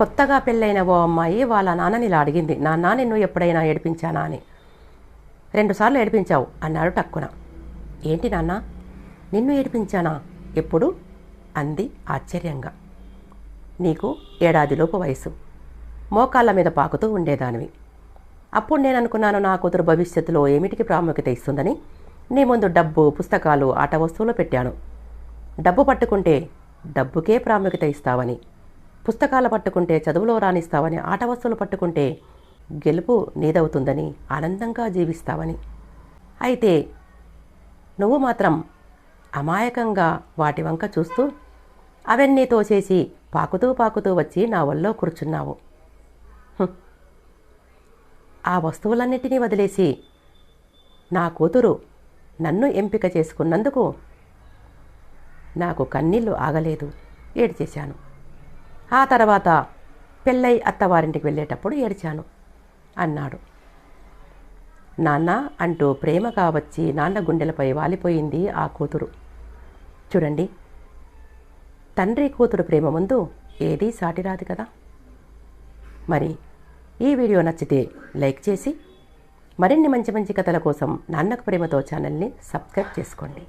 కొత్తగా పెళ్ళైన ఓ అమ్మాయి వాళ్ళ నాన్నని ఇలా అడిగింది, నాన్న నిన్ను ఎప్పుడైనా ఏడిపించానా అని. 2 సార్లు ఏడిపించావు అన్నాడు టక్కున. ఏంటి నాన్న, నిన్ను ఏడిపించానా? ఎప్పుడు? అంది ఆశ్చర్యంగా. నీకు 7 ఏడాదిలోపు వయసు, మోకాళ్ళ మీద పాకుతూ ఉండేదానివి. అప్పుడు నేను అనుకున్నాను నా కూతురు భవిష్యత్తులో ఏమిటికి ప్రాముఖ్యత ఇస్తుందని నీ ముందు డబ్బు, పుస్తకాలు, ఆట వస్తువులు పెట్టాను. డబ్బు పట్టుకుంటే డబ్బుకే ప్రాముఖ్యత ఇస్తావని, పుస్తకాలు పట్టుకుంటే చదువులో రాణిస్తావని, ఆట వస్తువులు పట్టుకుంటే గెలుపు నీదవుతుందని, ఆనందంగా జీవిస్తావని. అయితే నువ్వు మాత్రం అమాయకంగా వాటి వంక చూస్తూ అవన్నీ తోచేసి పాకుతూ పాకుతూ వచ్చి నా ఒళ్ళో కూర్చున్నావు. ఆ వస్తువులన్నిటినీ వదిలేసి నా కూతురు నన్ను ఎంపిక చేసుకున్నందుకు నాకు కన్నీళ్లు ఆగలేదు, ఏడ్చేశాను. ఆ తర్వాత పెళ్ళై అత్తవారింటికి వెళ్ళేటప్పుడు ఏడ్చాను అన్నాడు. నాన్న అంటూ ప్రేమగా వచ్చి నాన్న గుండెలపై వాలిపోయింది ఆ కూతురు. చూడండి, తండ్రి కూతురు ప్రేమ ముందు ఏదీ సాటిరాదు కదా. మరి ఈ వీడియో నచ్చితే లైక్ చేసి మరిన్ని మంచి మంచి కథల కోసం నాన్నకు ప్రేమతో ఛానల్ని సబ్స్క్రైబ్ చేసుకోండి.